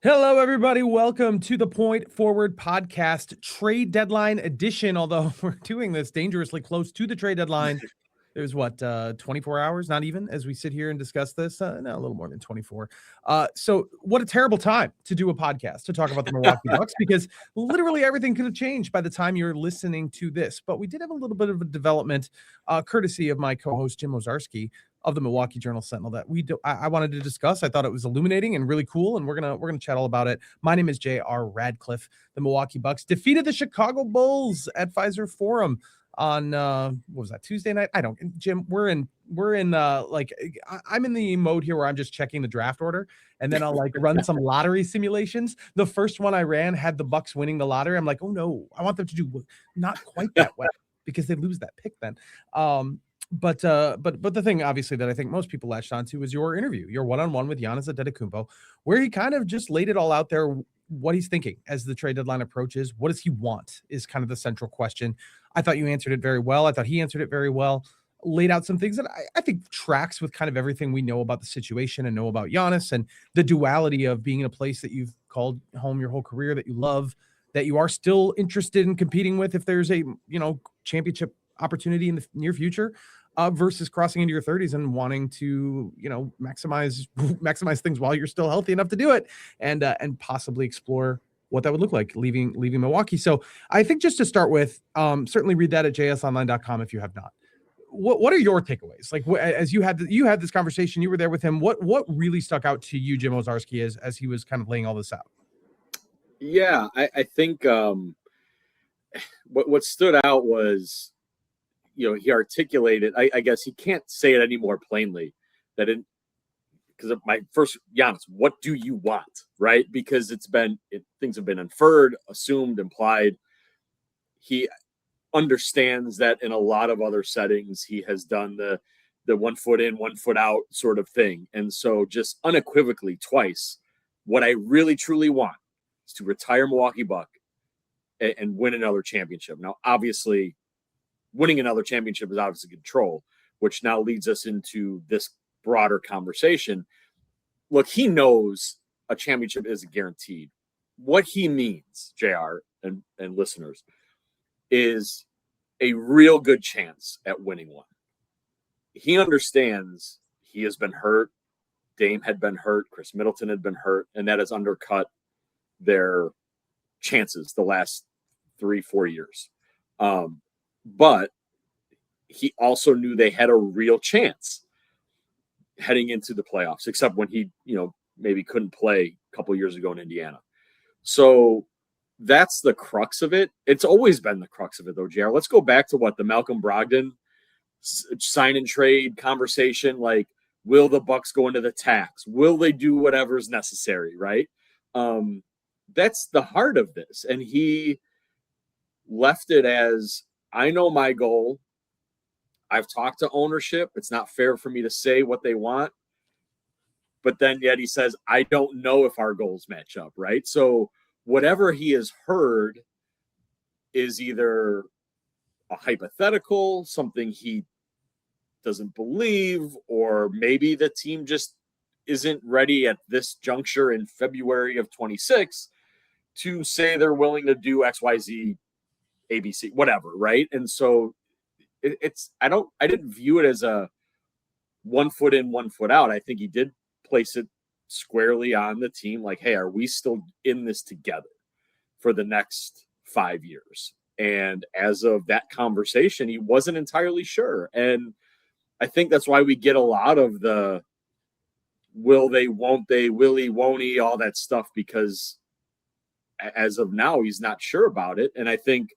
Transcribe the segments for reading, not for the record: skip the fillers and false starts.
Hello, everybody. Welcome to the Point Forward Podcast Trade Deadline Edition. Although we're doing this dangerously close to the trade deadline, there's 24 hours, not even, as we sit here and discuss this. No, a little more than 24. So what a terrible time to do a podcast to talk about the Milwaukee Bucks, because literally everything could have changed by the time you're listening to this. But we did have a little bit of a development, courtesy of my co-host Jim Owczarski of the Milwaukee Journal Sentinel, that I wanted to discuss. I thought it was illuminating and really cool, and we're gonna chat all about it. My name is J.R. Radcliffe. The Milwaukee Bucks defeated the Chicago Bulls at Pfizer Forum on what was that, Tuesday night? Jim, I'm in the mode here where I'm just checking the draft order, and then I'll run some lottery simulations. The first one I ran had the Bucks winning the lottery. I'm like, oh no, I want them to do not quite that well because they lose that pick then. But the thing, obviously, that I think most people latched onto was your interview, your one-on-one with Giannis Antetokounmpo, where he kind of just laid it all out there, what he's thinking as the trade deadline approaches. What does he want is kind of the central question. I thought you answered it very well. I thought he answered it very well, laid out some things that I think tracks with kind of everything we know about the situation and know about Giannis and the duality of being in a place that you've called home your whole career, that you love, that you are still interested in competing with if there's a, championship opportunity in the near future, versus crossing into your 30s and wanting to, maximize things while you're still healthy enough to do it, and possibly explore what that would look like leaving Milwaukee. So I think, just to start with, certainly read that at jsonline.com if you have not. What are your takeaways? As you had this conversation, you were there with him. What really stuck out to you, Jim Owczarski, as he was kind of laying all this out? Yeah, I think what stood out was, he articulated, I guess he can't say it any more plainly, because of my first, Giannis, what do you want, right? Because things have been inferred, assumed, implied. He understands that in a lot of other settings, he has done the 1 foot in, 1 foot out sort of thing. And so just unequivocally twice, what I really truly want is to retire Milwaukee Buck and win another championship. Now, obviously, winning another championship is obviously control, which now leads us into this broader conversation. Look, he knows a championship isn't guaranteed. What he means, JR and listeners, is a real good chance at winning one. He understands he has been hurt. Dame had been hurt. Chris Middleton had been hurt, and that has undercut their chances the last 3-4 years. But he also knew they had a real chance heading into the playoffs, except when he, maybe couldn't play a couple years ago in Indiana. So that's the crux of it. It's always been the crux of it, though, JR. Let's go back to the Malcolm Brogdon sign and trade conversation. Will the Bucks go into the tax? Will they do whatever's necessary, right? That's the heart of this. And he left it as, I know my goal. I've talked to ownership. It's not fair for me to say what they want. But then yet he says, I don't know if our goals match up, right? So whatever he has heard is either a hypothetical, something he doesn't believe, or maybe the team just isn't ready at this juncture in February of 26 to say they're willing to do XYZ, ABC, whatever, right? And so I didn't view it as a 1 foot in, 1 foot out. I think he did place it squarely on the team, hey, are we still in this together for the next 5 years? And as of that conversation, he wasn't entirely sure. And I think that's why we get a lot of the will they, won't they, will he, won't he, all that stuff, because as of now, he's not sure about it. And I think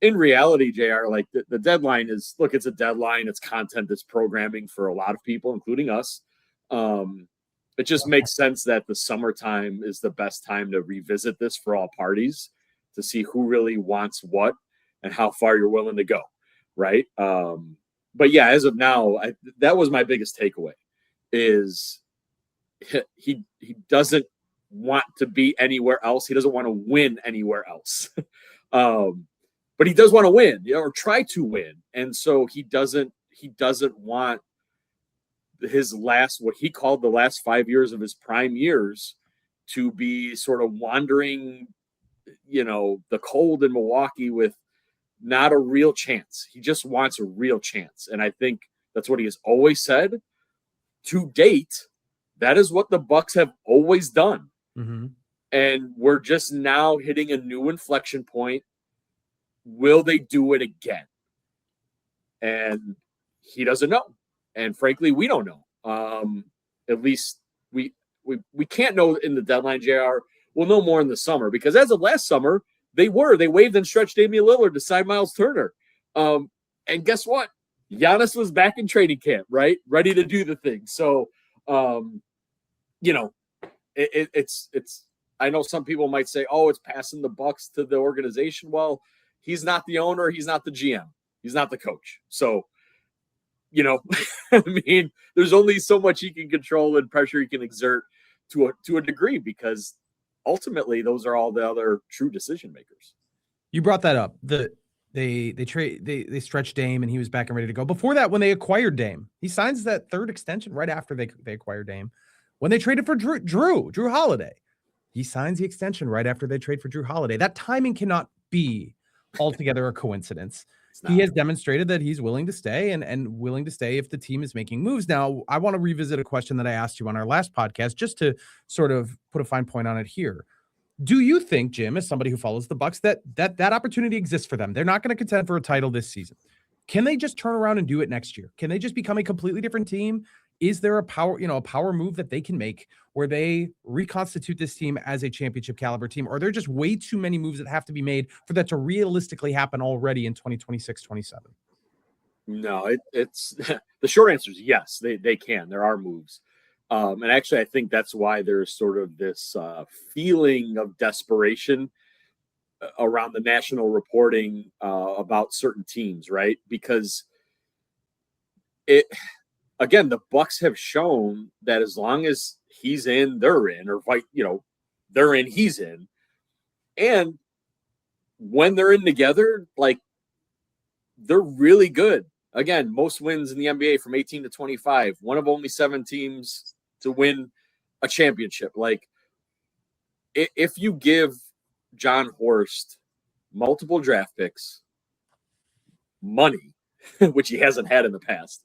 in reality, JR, the deadline is, look, it's a deadline. It's content, it's programming for a lot of people, including us. It just makes sense that the summertime is the best time to revisit this for all parties, to see who really wants what and how far you're willing to go, right? But yeah, as of now, that was my biggest takeaway, is he doesn't want to be anywhere else. He doesn't want to win anywhere else. But he does want to win, or try to win. And so he doesn't want his what he called the last 5 years of his prime years to be sort of wandering, the cold in Milwaukee with not a real chance. He just wants a real chance. And I think that's what he has always said. To date, that is what the Bucks have always done. Mm-hmm. And we're just now hitting a new inflection point. Will they do it again? And he doesn't know. And frankly, we don't know. At least we can't know in the deadline, JR. We'll know more in the summer, because as of last summer, they waived and stretched Damian Lillard to sign Miles Turner. And guess what? Giannis was back in training camp, right? Ready to do the thing. So, it's I know some people might say, oh, it's passing the Bucks to the organization. Well, he's not the owner. He's not the GM. He's not the coach. So, I mean, there's only so much he can control and pressure he can exert to a degree, because ultimately those are all the other true decision makers. You brought that up. They stretched Dame and he was back and ready to go. Before that, when they acquired Dame, he signs that third extension right after they acquired Dame. When they traded for Drew Holiday, he signs the extension right after they trade for Drew Holiday. That timing cannot be altogether a coincidence. He has demonstrated that he's willing to stay and willing to stay if the team is making moves. Now, I want to revisit a question that I asked you on our last podcast, just to sort of put a fine point on it here. Do you think, Jim, as somebody who follows the Bucks, that opportunity exists for them? They're not going to contend for a title this season. Can they just turn around and do it next year? Can they just become a completely different team? Is there a power move that they can make where they reconstitute this team as a championship caliber team? Or are there just way too many moves that have to be made for that to realistically happen already in 2026, 27? No, it's the short answer is yes, they can. There are moves. And actually, I think that's why there's sort of this feeling of desperation around the national reporting about certain teams, right? Because again, the Bucks have shown that as long as he's in, they're in, or they're in, he's in. And when they're in together, like, they're really good. Again, most wins in the NBA from 18 to 25, one of only 7 teams to win a championship. Like, if you give John Horst multiple draft picks, money, which he hasn't had in the past,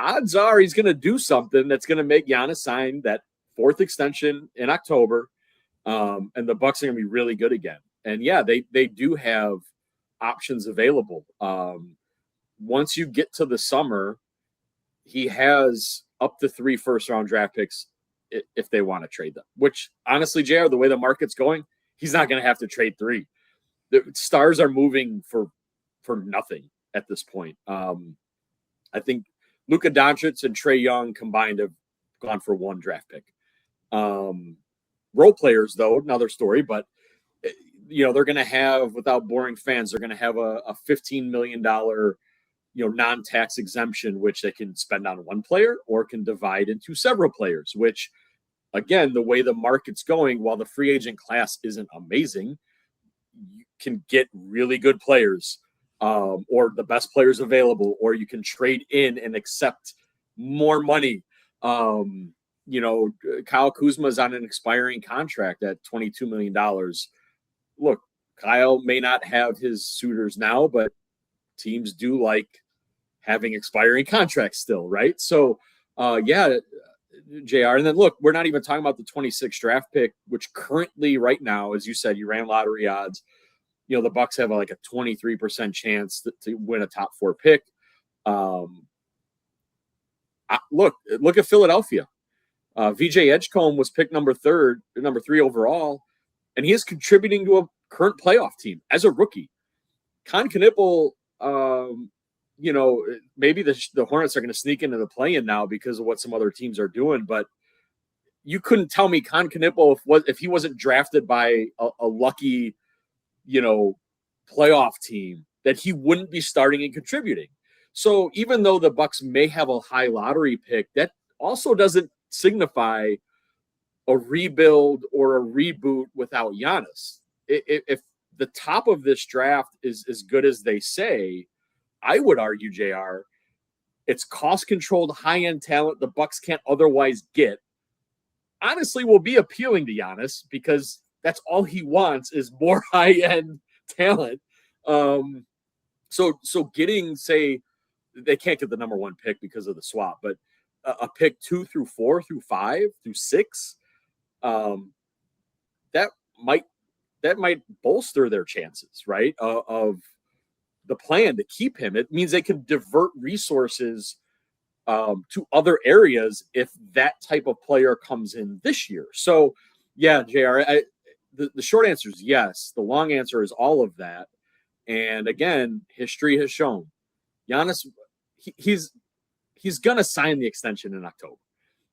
odds are he's going to do something that's going to make Giannis sign that 4th extension in October, and the Bucks are going to be really good again. And yeah, they do have options available. Once you get to the summer, he has up to 3 first-round draft picks if they want to trade them. Which, honestly, JR, the way the market's going, he's not going to have to trade 3. The stars are moving for nothing at this point. I think Luka Doncic and Trae Young combined have gone for 1 draft pick. Role players, though, another story, but they're going to have, without boring fans, they're going to have a $15 million, non-tax exemption, which they can spend on 1 player or can divide into several players, which, again, the way the market's going, while the free agent class isn't amazing, you can get really good players, or the best players available, or you can trade in and accept more money. Kyle Kuzma is on an expiring contract at $22 million. Look, Kyle may not have his suitors now, but teams do like having expiring contracts still, right? So, JR. And then, look, we're not even talking about the 26th draft pick, which currently right now, as you said, you ran lottery odds. The Bucks have like a 23% chance to win a top 4 pick. Look at Philadelphia. VJ Edgecombe was picked number 3 overall, and he is contributing to a current playoff team as a rookie. Con Knippel, maybe the Hornets are going to sneak into the play-in now because of what some other teams are doing, but you couldn't tell me Con Knippel, if he wasn't drafted by a lucky, playoff team, that he wouldn't be starting and contributing. So even though the Bucks may have a high lottery pick, that also doesn't signify a rebuild or a reboot without Giannis. If the top of this draft is as good as they say, I would argue, JR, it's cost-controlled, high-end talent the Bucks can't otherwise get. honestly will be appealing to Giannis because that's all he wants is more high-end talent. So getting, say, they can't get the number 1 pick because of the swap, but a pick 2 through 4 through 5 through 6, that might bolster their chances, right? Of the plan to keep him. It means they can divert resources to other areas if that type of player comes in this year. So, yeah, JR, the short answer is yes. The long answer is all of that. And again, history has shown Giannis, he's gonna sign the extension in October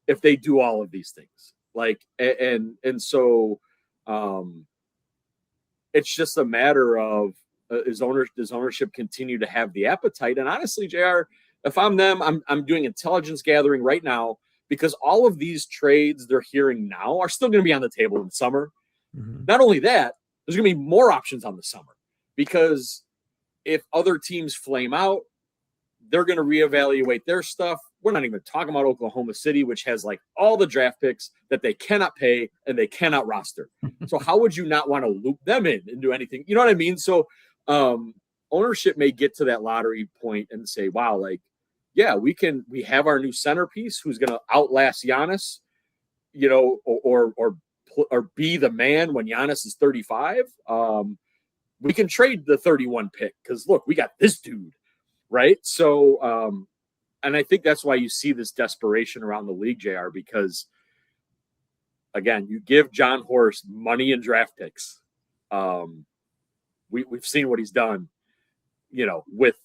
if they do all of these things. Like, and so it's just a matter of does ownership continue to have the appetite? And honestly, JR, if I'm them, I'm doing intelligence gathering right now because all of these trades they're hearing now are still going to be on the table in summer. Mm-hmm. Not only that, there's going to be more options on the summer because if other teams flame out, they're going to reevaluate their stuff. We're not even talking about Oklahoma City, which has like all the draft picks that they cannot pay and they cannot roster. So how would you not want to loop them in and do anything? You know what I mean? So ownership may get to that lottery point and say, wow, like, yeah, we have our new centerpiece who's going to outlast Giannis, you know, or be the man when Giannis is 35. We can trade the 31 pick because look, we got this dude. Right. So, and I think that's why you see this desperation around the league, JR, because again, you give John Horst money and draft picks. We've seen what he's done, you know, with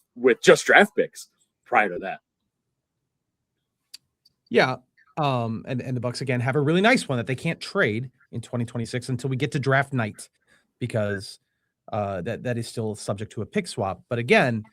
just draft picks prior to that. Yeah. And the Bucks again have a really nice one that they can't trade in 2026 until we get to draft night because that is still subject to a pick swap. But again,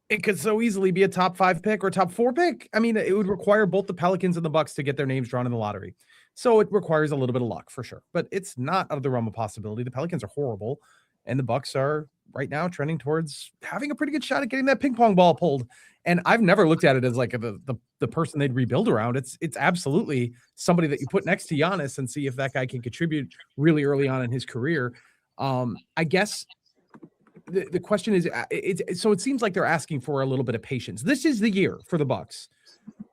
it could so easily be a top 5 pick or top 4 pick. I mean, it would require both the Pelicans and the Bucks to get their names drawn in the lottery. So it requires a little bit of luck for sure, but it's not out of the realm of possibility. The Pelicans are horrible and the Bucks are right now trending towards having a pretty good shot at getting that ping pong ball pulled. And I've never looked at it as like the person they'd rebuild around. It's absolutely somebody that you put next to Giannis and see if that guy can contribute really early on in his career. I guess the question is, so it seems like they're asking for a little bit of patience. This is the year for the Bucks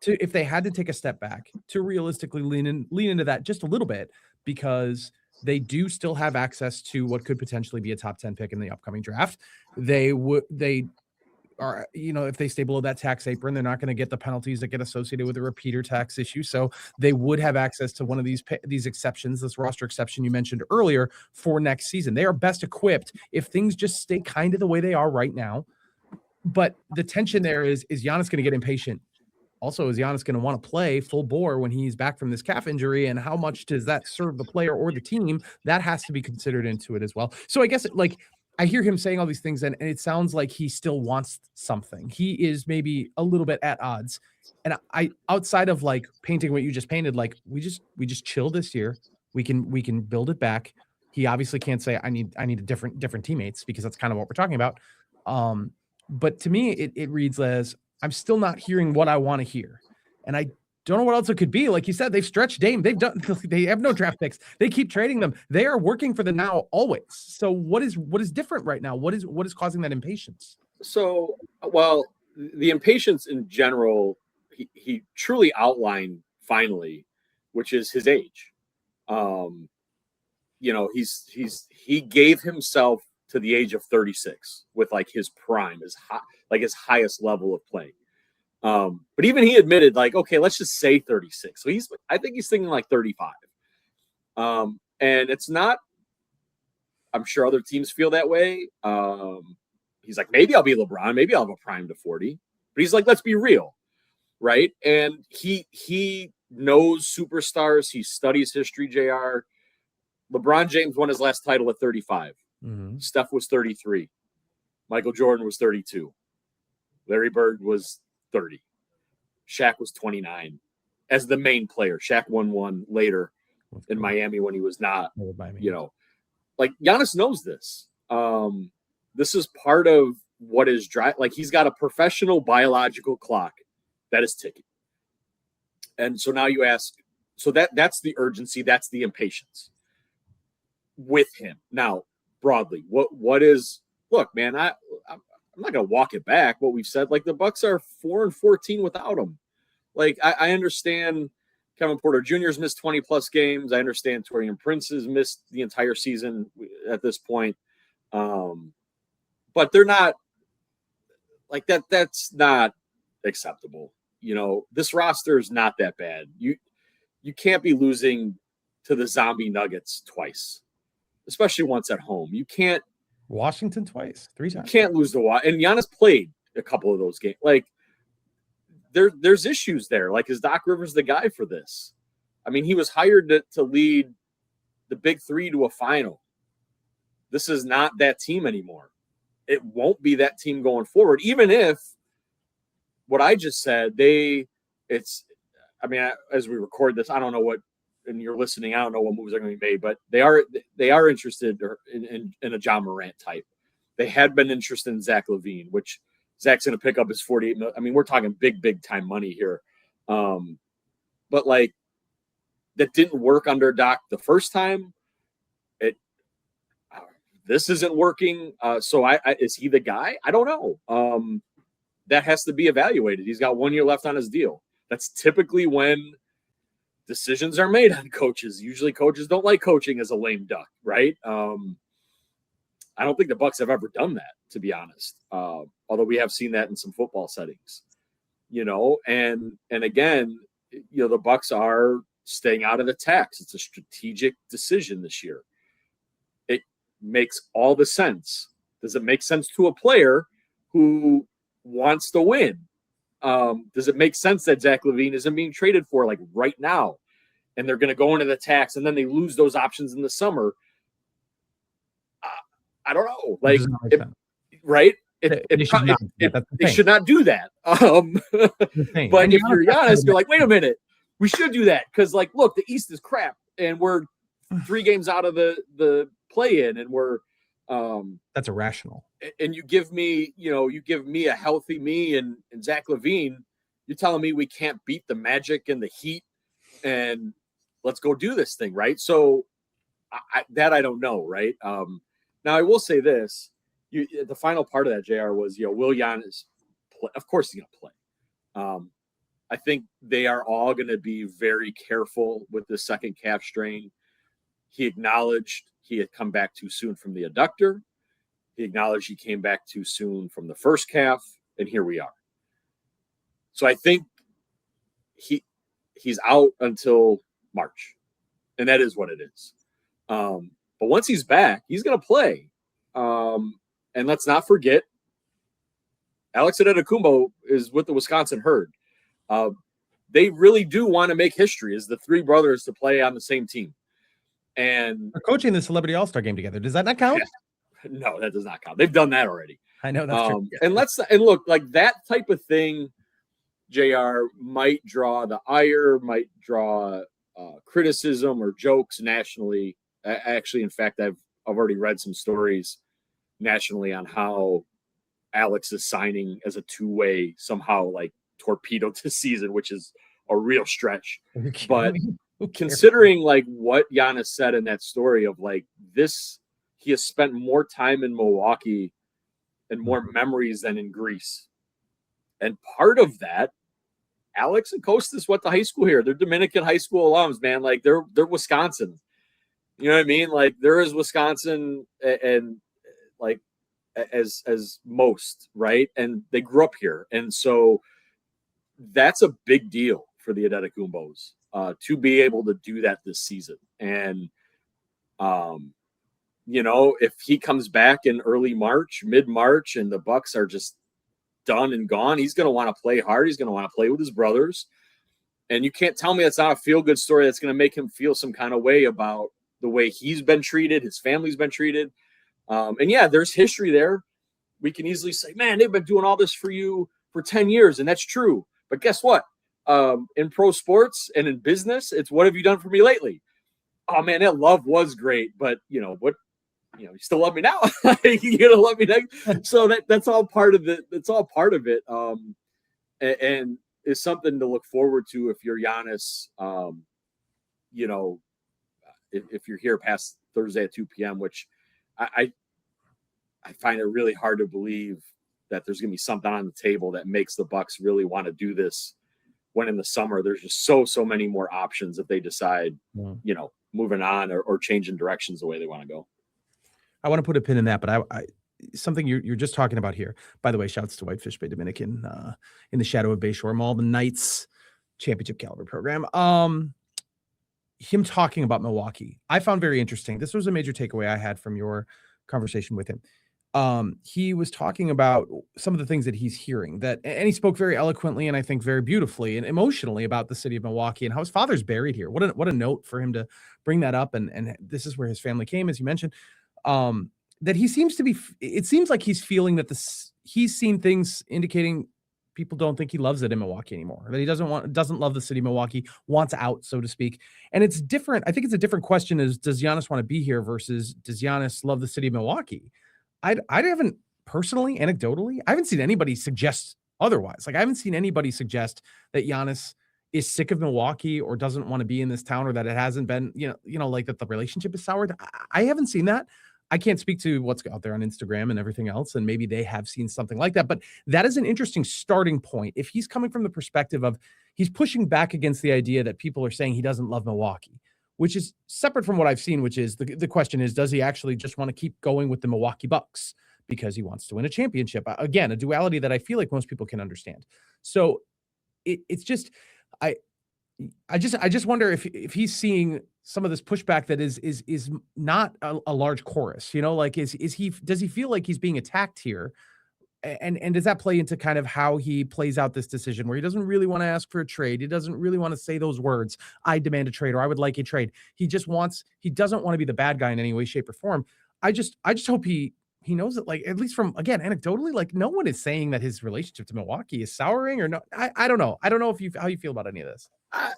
to, if they had to take a step back, to realistically lean into that just a little bit, because they do still have access to what could potentially be a top 10 pick in the upcoming draft. They are, you know, if they stay below that tax apron, they're not going to get the penalties that get associated with a repeater tax issue. So they would have access to one of these exceptions, this roster exception you mentioned earlier, for next season. They are best equipped if things just stay kind of the way they are right now. But the tension there is Giannis going to get impatient? Also, is Giannis going to want to play full bore when he's back from this calf injury? And how much does that serve the player or the team? That has to be considered into it as well. So I guess like, I hear him saying all these things and it sounds like he still wants something. He is maybe a little bit at odds. And I, outside of like painting what you just painted, like we just chill this year. We can build it back. He obviously can't say I need a different teammates because that's kind of what we're talking about. But to me, it reads as I'm still not hearing what I want to hear. And I don't know what else it could be. Like you said, they've stretched Dame. They have no draft picks. They keep trading them. They are working for the now always. So what is different right now? What is causing that impatience? So, well, the impatience in general, he truly outlined finally, which is his age. You know, he gave himself to the age of 36 with like his prime, his highest level of playing. But even he admitted, like, okay, let's just say 36. So I think he's thinking like 35. And it's not, I'm sure other teams feel that way. He's like, maybe I'll be LeBron, maybe I'll have a prime to 40. But he's like, let's be real, right? And he knows superstars. He studies history, JR. LeBron James won his last title at 35. Mm-hmm. Steph was 33. Michael Jordan was 32. Larry Bird was 30. Shaq was 29 as the main player. Shaq won one later in Miami when he was not, you know, like Giannis knows this. This is part of what is like he's got a professional biological clock that is ticking. And so now you ask, So that's the urgency. That's the impatience with him. Now, broadly, what is, look, man, I'm not going to walk it back. What we've said, like the Bucks are 4-14 without him. Like I understand Kevin Porter Jr.'s missed 20 plus games. I understand Taurean Prince has missed the entire season at this point. But they're not like that. That's not acceptable. You know, this roster is not that bad. You can't be losing to the zombie Nuggets twice, especially once at home. You can't. Washington twice, 3 times. You can't lose the and Giannis played a couple of those games. Like there's issues there. Like, is Doc Rivers the guy for this? I mean, he was hired to lead the Big Three to a final. This is not that team anymore. It won't be that team going forward. Even if what I just said, I mean, as we record this, I don't know what, and you're listening, I don't know what moves are going to be made, but they are interested in a John Morant type. They had been interested in Zach LaVine, which Zach's going to pick up his 48 million. I mean, we're talking big time money here. But like, that didn't work under Doc the first time. This isn't working. So is he the guy? I don't know. That has to be evaluated. He's got 1 year left on his deal. That's typically when decisions are made on coaches. Usually coaches don't like coaching as a lame duck, right? I don't think the Bucks have ever done that, to be honest. Although we have seen that in some football settings, you know, and again, you know, the Bucks are staying out of the tax. It's a strategic decision this year. It makes all the sense. Does it make sense to a player who wants to win? Does it make sense that Zach LaVine isn't being traded for like right now, and they're going to go into the tax, and then they lose those options in the summer? I don't know. Like, right? They should not do that. But if you're Giannis, you're like, wait a minute, we should do that because, like, look, the East is crap, and we're 3 games out of the play-in, and we're that's irrational. And you give me a healthy me and Zach LaVine. You're telling me we can't beat the Magic and the Heat, and let's go do this thing, right? So I don't know, right? Now I will say this: the final part of that, JR, was will Giannis play? Of course he's going to play. I think they are all going to be very careful with the second calf strain. He acknowledged he had come back too soon from the adductor. He acknowledged he came back too soon from the first calf, and here we are. So I think he's out until March, and that is what it is. But once he's back, he's going to play. And let's not forget, Alex Antetokounmpo is with the Wisconsin Herd. They really do want to make history as the 3 brothers to play on the same team. And they're coaching the Celebrity All-Star game together. Does that not count? No, that does not count. They've done that already. I know that's true. And look, like that type of thing, JR, might draw the ire, might draw criticism or jokes nationally. Actually, in fact, I've already read some stories nationally on how Alex is signing as a 2-way, somehow like torpedoed this season, which is a real stretch. But considering like what Giannis said in that story of like this, he has spent more time in Milwaukee and more memories than in Greece. And part of that, Alex and Kostas went to high school here. They're Dominican high school alums, man. Like they're Wisconsin. You know what I mean? Like there is Wisconsin and like as most, right? And they grew up here. And so that's a big deal for the Antetokounmpos to be able to do that this season. And if he comes back in early March, mid-March, and the Bucks are just done and gone, he's going to want to play hard. He's going to want to play with his brothers. And you can't tell me that's not a feel-good story that's going to make him feel some kind of way about the way he's been treated, his family's been treated. And yeah, there's history there. We can easily say, man, they've been doing all this for you for 10 years. And that's true. But guess what? In pro sports and in business, it's what have you done for me lately? Oh man, that love was great. But you still love me now. You're gonna love me next. So that's all part of it. That's all part of it. And is something to look forward to if you're Giannis. you know, if you're here past Thursday at 2 p.m., which I find it really hard to believe that there's going to be something on the table that makes the Bucks really want to do this, when in the summer there's just so many more options if they decide, you know, moving on or changing directions the way they want to go. I want to put a pin in that, but I something you're just talking about here. By the way, shouts to Whitefish Bay Dominican in the shadow of Bayshore Mall, the Knights championship caliber program. Him talking about Milwaukee, I found very interesting. This was a major takeaway I had from your conversation with him. He was talking about some of the things that he's hearing, and he spoke very eloquently and I think very beautifully and emotionally about the city of Milwaukee and how his father's buried here. What a note for him to bring that up. And this is where his family came, as you mentioned. That he seems to be, it seems like he's feeling that he's seen things indicating people don't think he loves it in Milwaukee anymore, that he doesn't love the city of Milwaukee, wants out, so to speak. And it's different. I think it's a different question is, does Giannis want to be here versus does Giannis love the city of Milwaukee? I haven't personally, anecdotally, I haven't seen anybody suggest otherwise. Like I haven't seen anybody suggest that Giannis is sick of Milwaukee or doesn't want to be in this town, or that it hasn't been, like that the relationship is soured. I haven't seen that. I can't speak to what's out there on Instagram and everything else, and maybe they have seen something like that. But that is an interesting starting point. If he's coming from the perspective of he's pushing back against the idea that people are saying he doesn't love Milwaukee, which is separate from what I've seen, which is the question is, does he actually just want to keep going with the Milwaukee Bucks because he wants to win a championship? Again, a duality that I feel like most people can understand. So it's just, I just wonder if he's seeing some of this pushback that is not a large chorus, like does he feel like he's being attacked here? And does that play into kind of how he plays out this decision where he doesn't really want to ask for a trade? He doesn't really want to say those words, I demand a trade, or I would like a trade. He doesn't want to be the bad guy in any way, shape, or form. I just hope he knows that, like, at least from, again, anecdotally, like no one is saying that his relationship to Milwaukee is souring or not. I don't know. I don't know how you feel about any of this.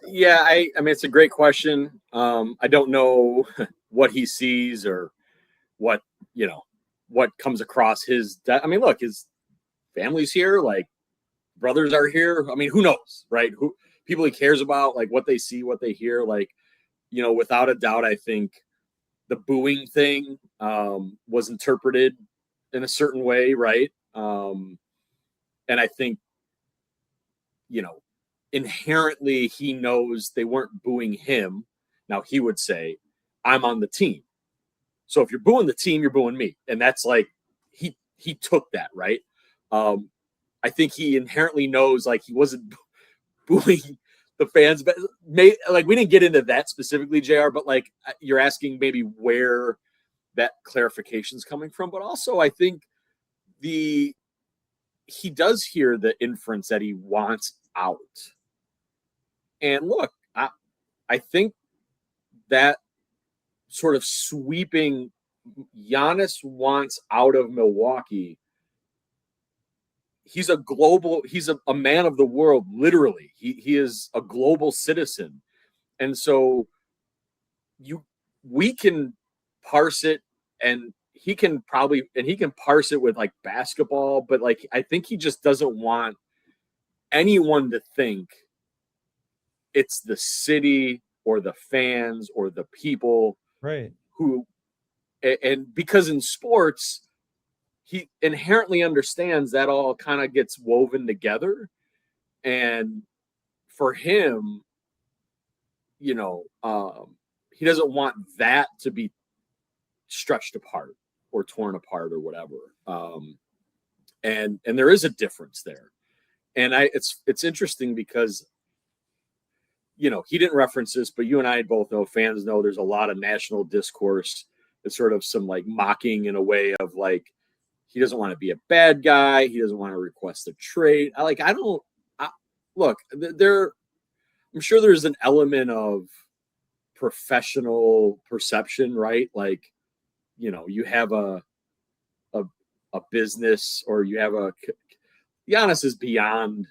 Yeah, I mean, it's a great question. I don't know what he sees or what comes across his. I mean, look, his family's here, like brothers are here. I mean, who knows, right? Who people he cares about, like what they see, what they hear, like, without a doubt, I think the booing thing was interpreted in a certain way, right? And I think, inherently he knows they weren't booing him. Now he would say, I'm on the team. So if you're booing the team, you're booing me. And that's like, he took that, right? I think he inherently knows, like, he wasn't booing the fans, but we didn't get into that specifically, JR, but like you're asking maybe where that clarification is coming from. But also I think he does hear the inference that he wants out. And look, I think that sort of sweeping Giannis wants out of Milwaukee. He's a man of the world, literally. He is a global citizen. And so we can parse it, and he can parse it with like basketball, but like I think he just doesn't want anyone to think it's the city or the fans or the people, right? And because in sports, he inherently understands that all kind of gets woven together. And for him, he doesn't want that to be stretched apart or torn apart or whatever. And there is a difference there. And it's interesting because, he didn't reference this, but you and I both know, fans know, there's a lot of national discourse. It's sort of some like mocking in a way of like, he doesn't want to be a bad guy. He doesn't want to request a trade. Look, I'm sure there's an element of professional perception, right? Like, you have a business, or you have Giannis is beyond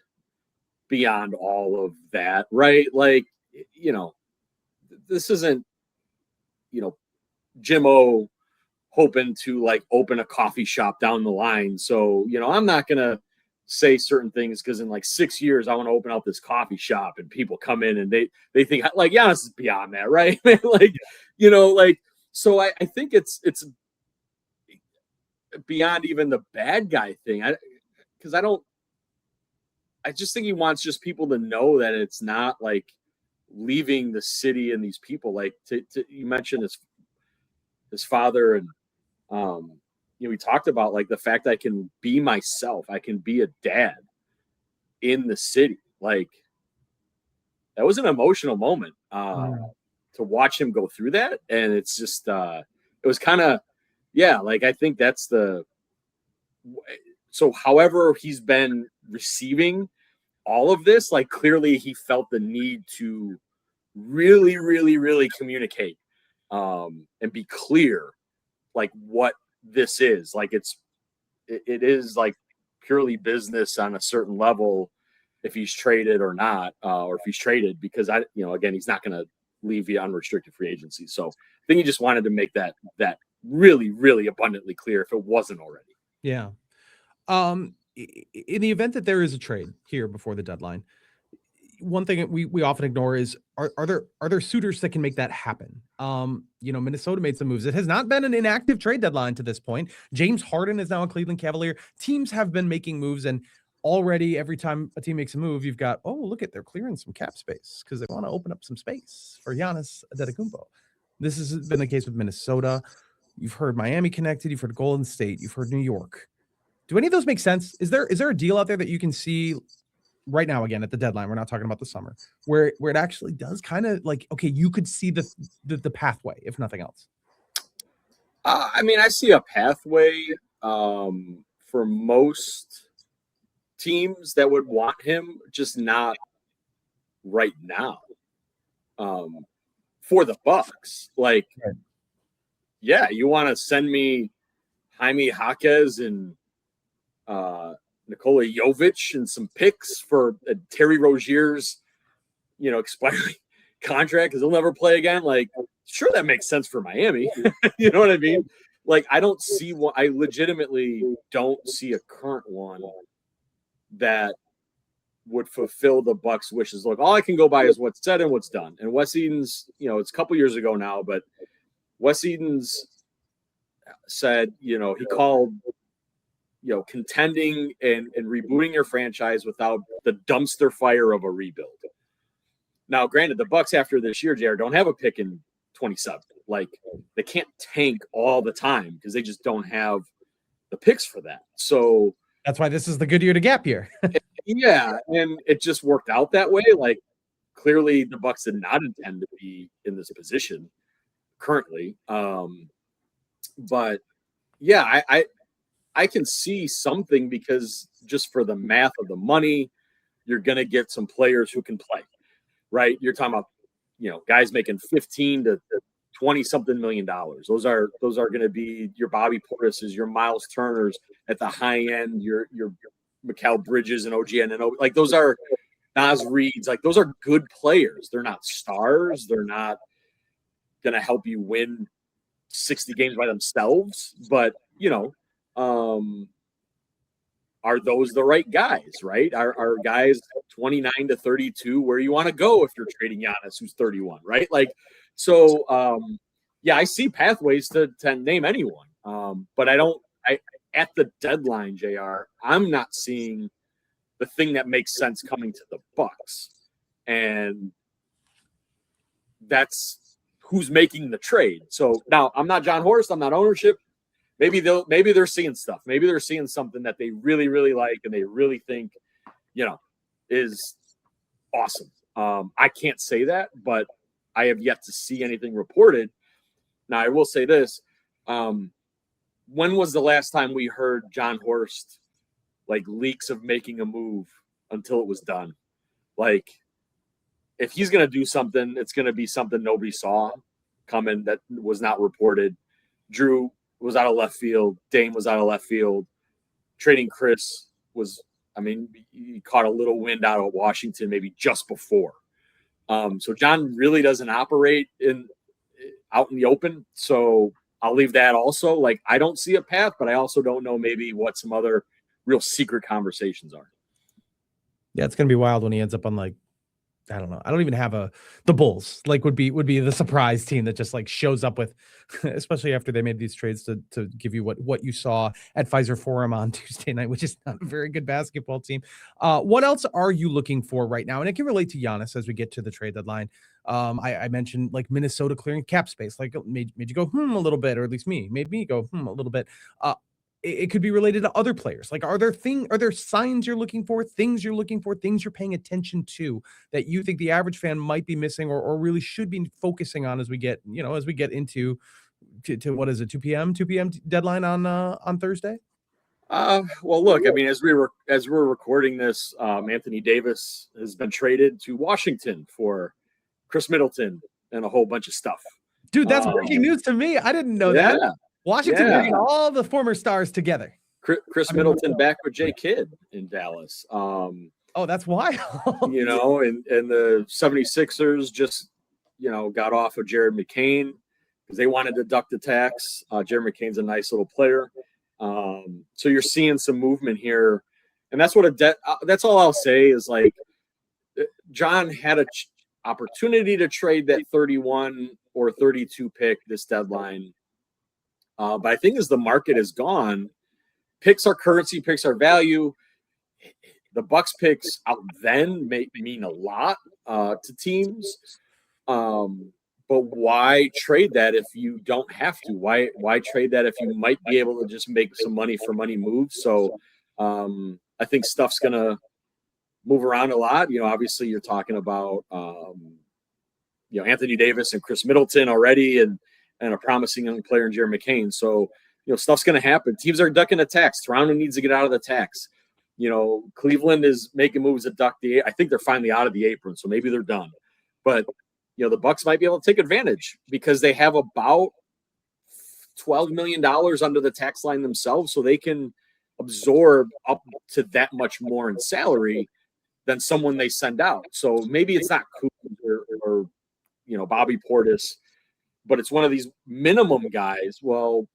all of that, right? Like, this isn't, Jim O hoping to like open a coffee shop down the line. So, I'm not going to say certain things because in like 6 years I want to open up this coffee shop and people come in and they think like Giannis is beyond that, right? Like, like, so I think it's beyond even the bad guy thing. I just think he wants just people to know that it's not like leaving the city and these people. Like you mentioned his father, and we talked about like the fact that I can be myself. I can be a dad in the city. Like that was an emotional moment to watch him go through that, and it's just it was kind of like I think that's so however he's been receiving all of this, like clearly he felt the need to really, really, really communicate and be clear like what this is. Like it is like purely business on a certain level if he's traded or not, or if he's traded, because again, he's not going to leave via unrestricted free agency. So I think he just wanted to make that really, really abundantly clear if it wasn't already. Yeah. In the event that there is a trade here before the deadline, one thing we often ignore is are there suitors that can make that happen? Minnesota made some moves. It has not been an inactive trade deadline to this point. James Harden is now a Cleveland Cavalier. Teams have been making moves, and already every time a team makes a move, you've got, oh, look at, they're clearing some cap space because they want to open up some space for Giannis Antetokounmpo. This has been the case with Minnesota. You've heard Miami connected. You've heard Golden State. You've heard New York. Do any of those make sense? Is there a deal out there that you can see right now, again, at the deadline, we're not talking about the summer, where it actually does kind of like, okay, you could see the pathway, if nothing else? I mean, I see a pathway for most teams that would want him, just not right now. For the Bucks, like, yeah, you want to send me Jaime Jaquez and Nikola Jovic and some picks for Terry Rozier's, expiring contract because he'll never play again. Like, sure, that makes sense for Miami. You know what I mean? Like, I don't see one. I legitimately don't see a current one that would fulfill the Bucks' wishes. Look, all I can go by is what's said and what's done. And Wes Edens, it's a couple years ago now, but Wes Edens said, he called contending and rebooting your franchise without the dumpster fire of a rebuild. Now, granted, the Bucks after this year, JR, don't have a pick in 27. Like, they can't tank all the time because they just don't have the picks for that. So that's why this is the good year to gap year. Yeah, and it just worked out that way. Like, clearly, the Bucks did not intend to be in this position currently. But yeah, I can see something because just for the math of the money, you're going to get some players who can play, right? You're talking about, guys making 15 to 20 something $1 million. Those are going to be your Bobby Portis's, your Miles Turners at the high end, your Mikal Bridges and OG Anunoby. Like, those are Naz Reeds. Like, those are good players. They're not stars. They're not going to help you win 60 games by themselves, but are those the right guys, right? Are guys 29 to 32 where you want to go if you're trading Giannis, who's 31, right? Like, so, I see pathways to name anyone. But at the deadline, JR, I'm not seeing the thing that makes sense coming to the Bucks. And that's who's making the trade. So now I'm not John Horst. I'm not ownership. Maybe they're seeing stuff. Maybe they're seeing something that they really, really like and they really think, is awesome. I can't say that, but I have yet to see anything reported. Now, I will say this. When was the last time we heard John Horst, like, leaks of making a move until it was done? Like, if he's going to do something, it's going to be something nobody saw coming that was not reported. Drew was out of left field. Dame was out of left field. Trading Chris was, he caught a little wind out of Washington maybe just before. So John really doesn't operate out in the open. So I'll leave that also. Like, I don't see a path, but I also don't know maybe what some other real secret conversations are. Yeah, it's gonna be wild when he ends up on like, I don't know. I don't even have the Bulls like would be the surprise team that just like shows up with, especially after they made these trades to give you what you saw at Pfizer Forum on Tuesday night, which is not a very good basketball team. What else are you looking for right now? And it can relate to Giannis as we get to the trade deadline. I mentioned like Minnesota clearing cap space, like made you go a little bit, or at least made me go a little bit. It could be related to other players. Like, are there signs you're looking for, things you're looking for, things you're paying attention to that you think the average fan might be missing or really should be focusing on as we get into to what is it, 2 p.m. deadline on Thursday? Well, look, I mean, as we're recording this, Anthony Davis has been traded to Washington for Chris Middleton and a whole bunch of stuff. Dude, that's breaking news to me. I didn't know that. Washington bringing all the former stars together. Chris Middleton back with Jay Kidd in Dallas. Oh, that's wild. And the 76ers just, got off of Jared McCain because they wanted to duck the tax. Jared McCain's a nice little player. So you're seeing some movement here. And that's what that's all I'll say is like John had an opportunity to trade that 31 or 32 pick this deadline. But I think as the market is gone, picks are currency, picks are value. The Bucks picks out then may mean a lot to teams. But why trade that if you don't have to? Why trade that if you might be able to just make some money for money moves? So I think stuff's gonna move around a lot. Obviously you're talking about Anthony Davis and Chris Middleton already, and a promising young player in Jared McCain. So, stuff's going to happen. Teams are ducking the tax. Toronto needs to get out of the tax. Cleveland is making moves to duck I think they're finally out of the apron, so maybe they're done. But, the Bucks might be able to take advantage because they have about $12 million under the tax line themselves, so they can absorb up to that much more in salary than someone they send out. So maybe it's not Kuz or Bobby Portis, but it's one of these minimum guys. Well,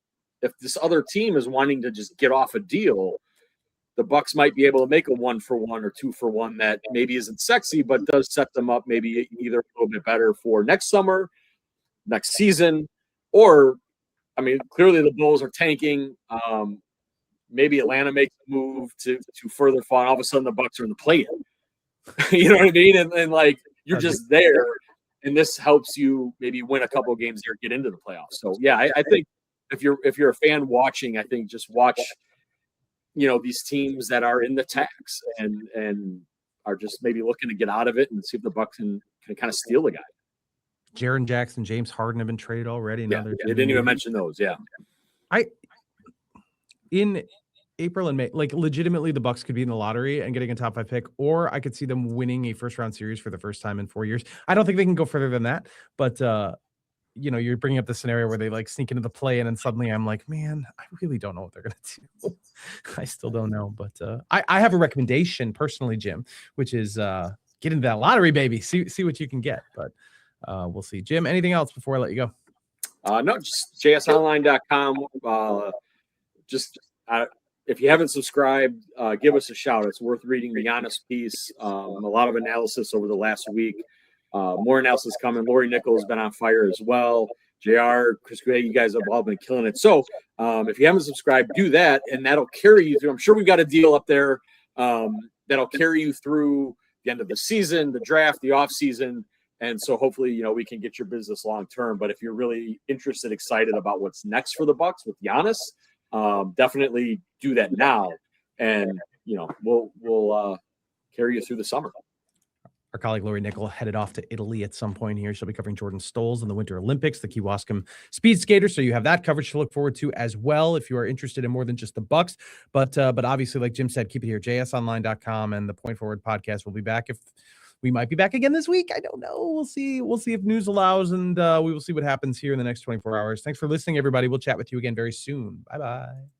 if this other team is wanting to just get off a deal, the Bucks might be able to make a 1-for-1 or 2-for-1 that maybe isn't sexy, but does set them up maybe either a little bit better for next summer, next season, or, I mean, clearly the Bulls are tanking. Maybe Atlanta makes a move to further fall. All of a sudden the Bucks are in the play-in. You know what I mean? And like, you're just there. And this helps you maybe win a couple of games here, get into the playoffs. So yeah, I think if you're a fan watching, I think just watch, these teams that are in the tax and are just maybe looking to get out of it and see if the Bucks can kind of steal the guy. Jaren Jackson, James Harden have been traded already. Yeah, they didn't even mention those. Yeah, in April and May, like legitimately the Bucks could be in the lottery and getting a top 5 pick, or I could see them winning a first round series for the first time in 4 years. I don't think they can go further than that, but you're bringing up the scenario where they like sneak into the play and suddenly I'm like, man, I really don't know what they're going to do. I still don't know, but I have a recommendation personally, Jim, which is get into that lottery, baby. See what you can get, but we'll see. Jim, anything else before I let you go? No, just jsonline.com. If you haven't subscribed, give us a shout. It's worth reading the Giannis piece. A lot of analysis over the last week. More analysis coming. Lori Nichols has been on fire as well. JR, Chris Gray, you guys have all been killing it. So if you haven't subscribed, do that, and that'll carry you through. I'm sure we've got a deal up there that'll carry you through the end of the season, the draft, the off season. And so hopefully, we can get your business long term. But if you're really interested, excited about what's next for the Bucks with Giannis, definitely do that now, and we'll carry you through the summer. Our colleague Lori Nickel headed off to Italy at some point here. She'll be covering Jordan Stolz in the Winter Olympics, the Kewaskum speed skater. So you have that coverage to look forward to as well if you are interested in more than just the Bucks. But obviously, like Jim said, keep it here. JSOnline.com and the Point Forward podcast will be back. If we might be back again this week, I don't know. We'll see. We'll see if news allows, and we will see what happens here in the next 24 hours. Thanks for listening, everybody. We'll chat with you again very soon. Bye-bye.